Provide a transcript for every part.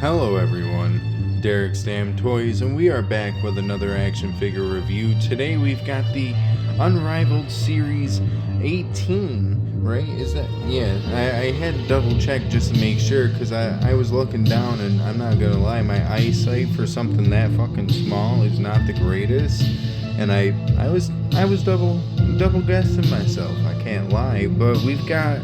Hello everyone, Derek Stam Toys, and we are back with another action figure review. Today we've got the Unrivaled Series 18, right? Is that? Yeah, I had to double check just to make sure, because I was looking down, and I'm not gonna lie, my eyesight for something that fucking small is not the greatest. And I was double guessing myself, I can't lie. But we've got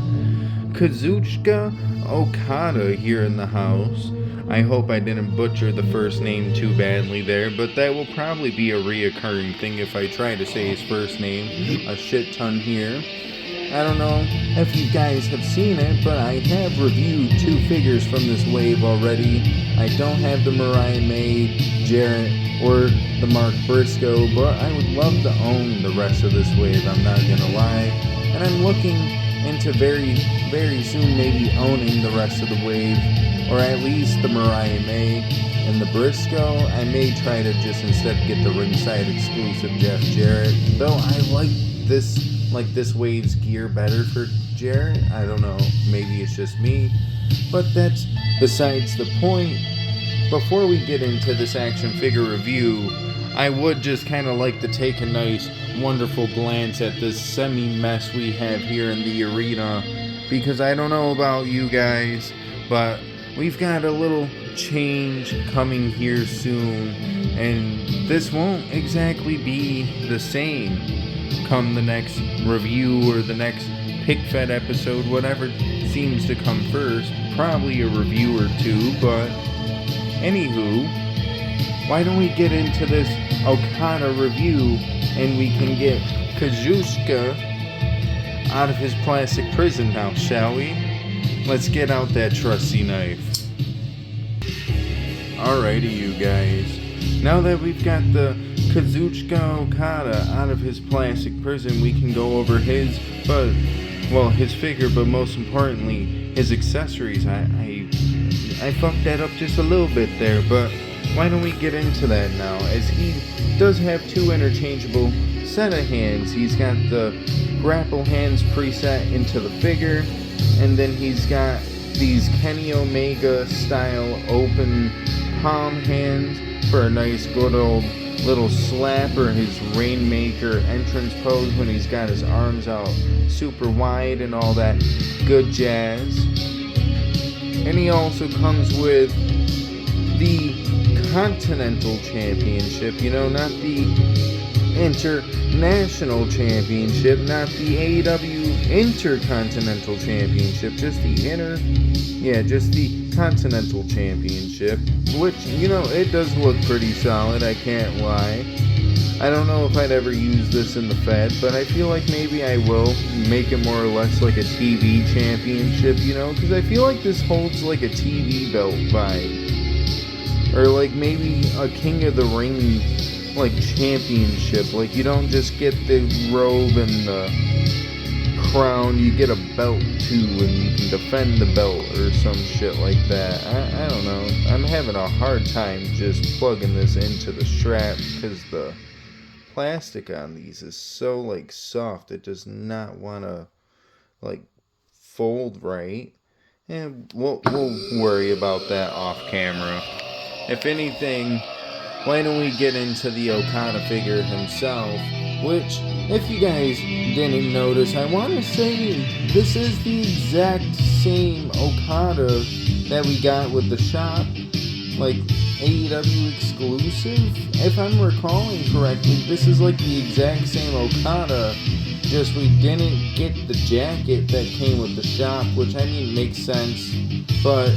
Kazuchika Okada here in the house. I hope I didn't butcher the first name too badly there, but that will probably be a reoccurring thing if I try to say his first name a shit ton here. I don't know if you guys have seen it, but I have reviewed two figures from this wave already. I don't have the Mariah May, Jarrett, or the Mark Briscoe, but I would love to own the rest of this wave, I'm not gonna lie. And I'm looking into very, very soon maybe owning the rest of the wave, or at least the Mariah May and the Briscoe. I may try to just instead get the ringside exclusive Jeff Jarrett, though I like this wave's gear better for Jarrett. I don't know, maybe it's just me, but that's besides the point. Before we get into this action figure review, I would just kind of like to take a nice, wonderful glance at this semi-mess we have here in the arena, because I don't know about you guys, but we've got a little change coming here soon, and this won't exactly be the same come the next review or the next pick fed episode, whatever seems to come first, probably a review or two. But anywho, why don't we get into this Okada review and we can get Kazuchika out of his plastic prison now, shall we? Let's get out that trusty knife. Alrighty, you guys. Now that we've got the Kazuchika Okada out of his plastic prison, we can go over his figure, but most importantly, his accessories. I fucked that up just a little bit there, but why don't we get into that now, as he does have two interchangeable set of hands. He's got the grapple hands preset into the figure, and then he's got these Kenny Omega style open palm hands for a nice good old little slap, or his Rainmaker entrance pose when he's got his arms out super wide and all that good jazz. And he also comes with the Continental Championship, not the International Championship, not the AEW Intercontinental Championship, just the Continental Championship, which, it does look pretty solid, I can't lie. I don't know if I'd ever use this in the Fed, but I feel like maybe I will make it more or less like a TV championship, because I feel like this holds like a TV belt vibe. Or like maybe a King of the Ring championship. Like, you don't just get the robe and the crown, you get a belt too, and you can defend the belt or some shit like that. I don't know. I'm having a hard time just plugging this into the strap, because the plastic on these is so soft, it does not want to fold right. And we'll worry about that off camera. If anything, why don't we get into the Okada figure himself, which, if you guys didn't notice, I want to say this is the exact same Okada that we got with the shop, AEW exclusive. If I'm recalling correctly, this is the exact same Okada, just we didn't get the jacket that came with the shop, which makes sense, but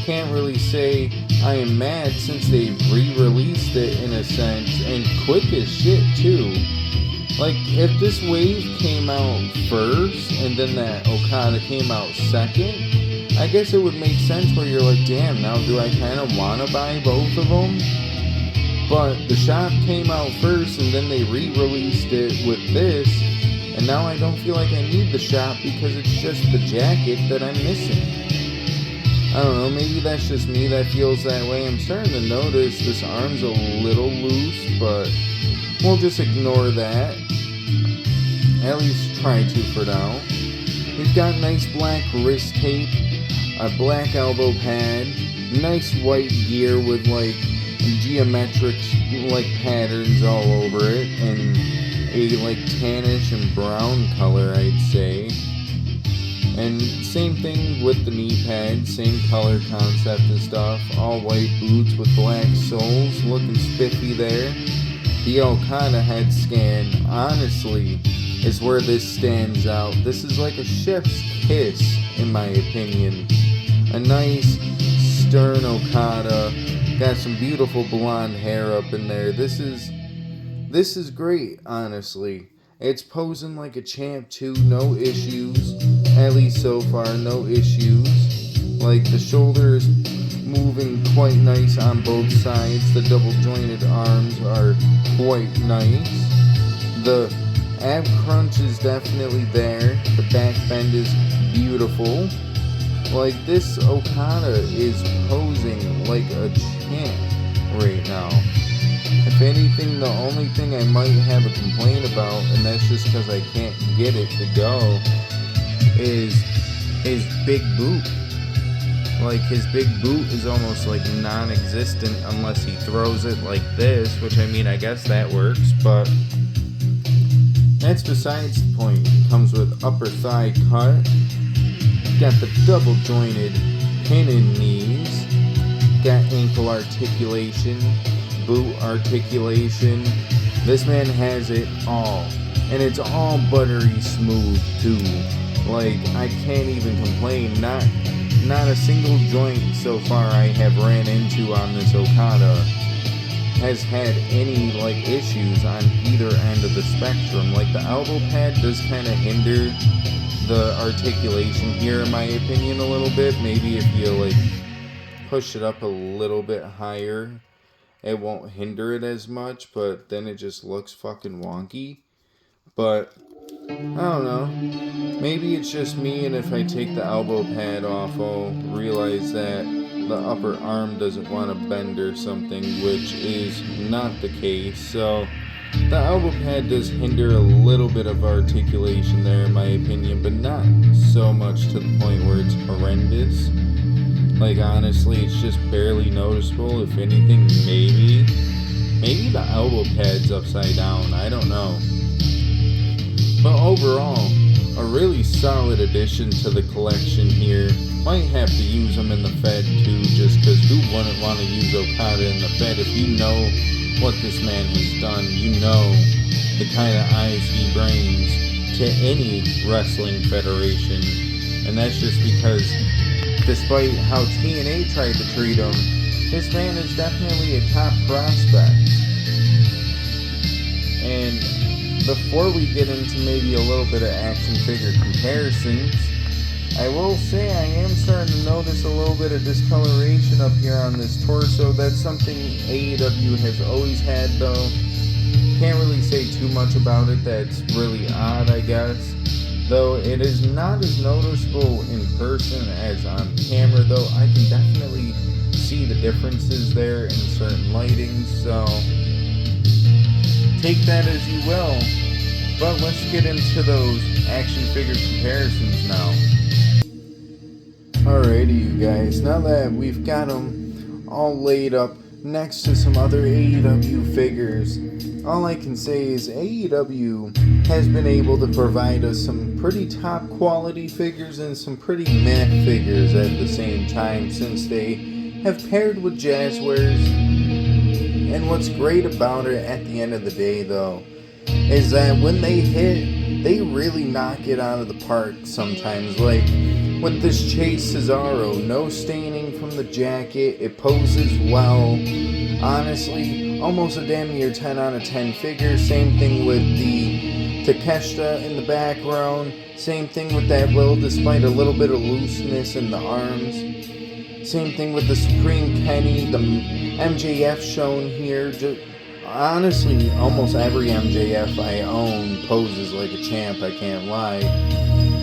can't really say I am mad since they re-released it in a sense, and quick as shit too. If this wave came out first and then that Okada came out second, I guess it would make sense where you're damn, now do I kind of want to buy both of them? But the shop came out first and then they re-released it with this, and now I don't feel like I need the shop because it's just the jacket that I'm missing. I don't know, maybe that's just me that feels that way. I'm starting to notice this arm's a little loose, but we'll just ignore that. At least try to for now. We've got nice black wrist tape a black elbow pad, nice white gear with like geometric like patterns all over it, and a like tannish and brown color, I'd say. And same thing with the knee pads, same color concept and stuff. All white boots with black soles, looking spiffy there. The Okada head scan, honestly, is where this stands out. This is like a chef's kiss, in my opinion. A nice, stern Okada. Got some beautiful blonde hair up in there. This is great, honestly. It's posing like a champ too, no issues. At least so far, no issues. Like the shoulders moving quite nice on both sides. The double jointed arms are quite nice. The ab crunch is definitely there. The back bend is beautiful. Like this Okada is posing like a champ right now. If anything, the only thing I might have a complaint about, and that's just because I can't get it to go, is his big boot. Like his big boot is almost like non-existent unless he throws it like this, which I mean, I guess that works, but that's besides the point. It comes with upper thigh cut, got the double jointed pin in knees, got ankle articulation, boot articulation. This man has it all, and it's all buttery smooth too. Like I can't even complain. Not a single joint so far I have ran into on this Okada has had any like issues on either end of the spectrum. Like the elbow pad does kind of hinder the articulation here, in my opinion, a little bit. Maybe if you like push it up a little bit higher, it won't hinder it as much, but then it just looks fucking wonky. But I don't know. Maybe it's just me, and if I take the elbow pad off, I'll realize that the upper arm doesn't want to bend or something, which is not the case. So the elbow pad does hinder a little bit of articulation there, in my opinion, but not so much to the point where it's horrendous. Like honestly, it's just barely noticeable. If anything, maybe the elbow pad's upside down. I don't know. But overall, a really solid addition to the collection here. Might have to use them in the Fed too, just because who wouldn't want to use Okada in the Fed? If you know what this man has done, you know the kind of eyes he brings to any wrestling federation. And that's just because despite how TNA tried to treat him, this man is definitely a top prospect. And before we get into maybe a little bit of action figure comparisons, I will say I am starting to notice a little bit of discoloration up here on this torso. That's something AEW has always had though. Can't really say too much about it. That's really odd, I guess. Though it is not as noticeable in person as on camera, though I can definitely see the differences there in certain lighting, so take that as you will. But let's get into those action figure comparisons now. Alrighty, you guys, now that we've got them all laid up next to some other AEW figures, all I can say is AEW has been able to provide us some pretty top quality figures and some pretty meh figures at the same time, since they have paired with Jazzwares. And what's great about it at the end of the day though, is that when they hit, they really knock it out of the park sometimes. Like with this Chase Cesaro, no staining from the jacket, it poses well. Honestly, almost a damn near 10 out of 10 figure. Same thing with the Takeshita in the background. Same thing with that will, despite a little bit of looseness in the arms. Same thing with the Supreme Kenny, the MJF shown here. Honestly, almost every MJF I own poses like a champ, I can't lie.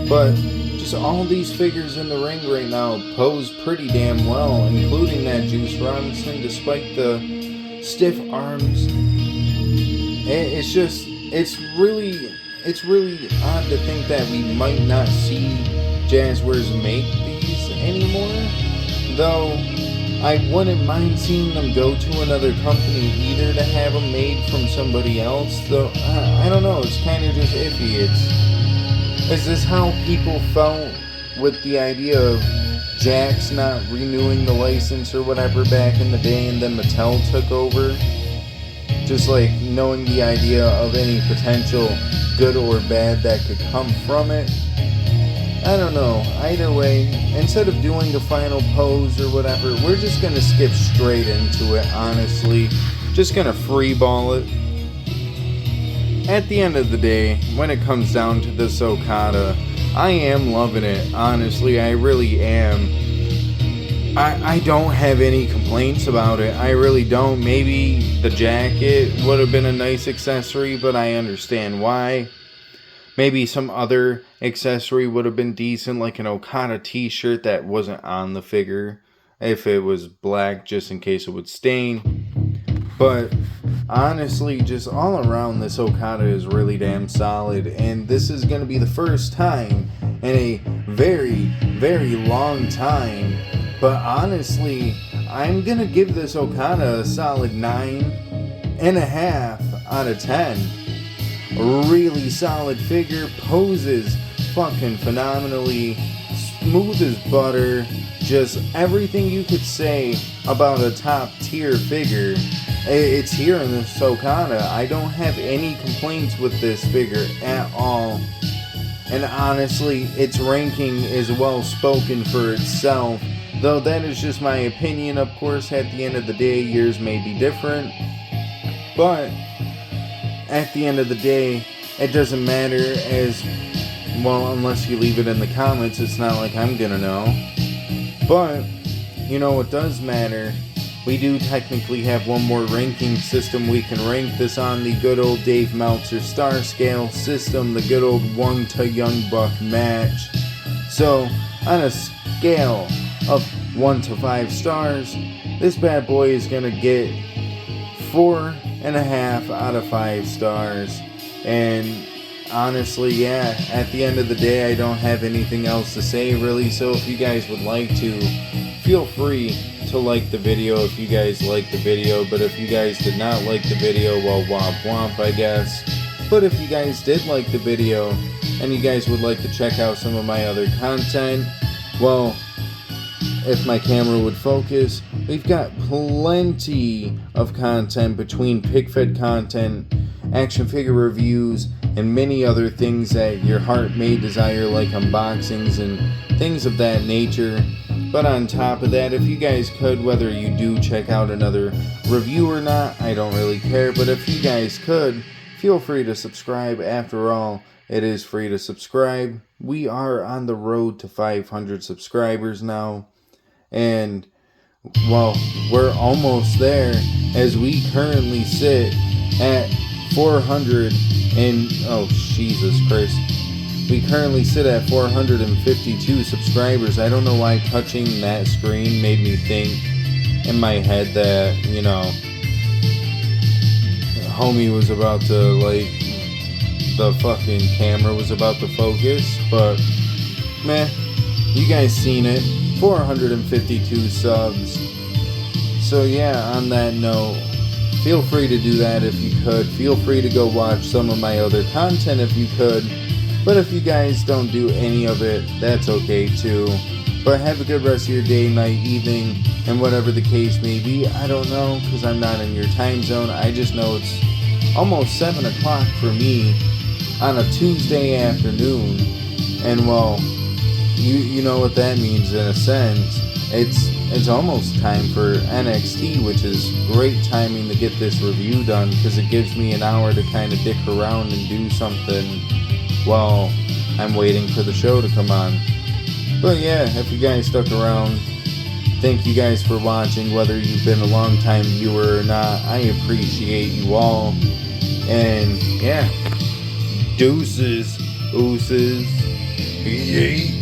But just all these figures in the ring right now pose pretty damn well, including that Juice Robinson, despite the stiff arms. It's really odd to think that we might not see Jazzwares make these anymore. Though I wouldn't mind seeing them go to another company either to have them made from somebody else. Though I don't know, it's kind of just iffy. Is this how people felt with the idea of Jakks not renewing the license or whatever back in the day, and then Mattel took over? Just like knowing the idea of any potential good or bad that could come from it. I don't know. Either way, instead of doing the final pose or whatever, we're just gonna skip straight into it, honestly. Just gonna freeball it. At the end of the day, when it comes down to this Okada, I am loving it. Honestly, I really am. I don't have any complaints about it. I really don't. Maybe the jacket would have been a nice accessory, but I understand why. Maybe some other accessory would have been decent, like an Okada t-shirt that wasn't on the figure. If it was black, just in case it would stain. But honestly, just all around, this Okada is really damn solid. And this is going to be the first time in a very, very long time. But honestly, I'm going to give this Okada a solid 9.5 out of 10. Really solid figure, poses fucking phenomenally, smooth as butter, just everything you could say about a top tier figure, it's here in this Okada. I don't have any complaints with this figure at all, and honestly, its ranking is well spoken for itself, though that is just my opinion. Of course, at the end of the day, yours may be different, but at the end of the day, it doesn't matter, as well, unless you leave it in the comments. It's not like I'm gonna know. But, you know what does matter? We do technically have one more ranking system we can rank this on, the good old Dave Meltzer star scale system, the good old 1 to Young Buck match. So, on a scale of 1 to 5 stars, this bad boy is gonna get 4.5 out of 5 stars. And honestly, yeah, at the end of the day, I don't have anything else to say really. So if you guys would like to, feel free to like the video if you guys like the video. But if you guys did not like the video, well, womp womp, I guess. But if you guys did like the video and you guys would like to check out some of my other content, well, if my camera would focus, we've got plenty of content between pick-fed content, action figure reviews, and many other things that your heart may desire, like unboxings and things of that nature. But on top of that, if you guys could, whether you do check out another review or not, I don't really care, but if you guys could, feel free to subscribe. After all, it is free to subscribe. We are on the road to 500 subscribers now. And, well, we're almost there, as we currently sit at 400 and, oh, Jesus Christ. We currently sit at 452 subscribers. I don't know why touching that screen made me think in my head that, you know, homie was about to, like, the fucking camera was about to focus. But, meh, you guys seen it. 452 subs. So yeah, on that note, feel free to do that if you could. Feel free to go watch some of my other content if you could. But if you guys don't do any of it, that's okay too. But have a good rest of your day, night, evening, and whatever the case may be. I don't know, because I'm not in your time zone. I just know it's almost 7 o'clock for me on a Tuesday afternoon. And well, you know what that means in a sense. It's almost time for NXT, which is great timing to get this review done, because it gives me an hour to kind of dick around and do something while I'm waiting for the show to come on. But yeah, if you guys stuck around, thank you guys for watching, whether you've been a long time viewer or not. I appreciate you all. And yeah, deuces, ooses, yay.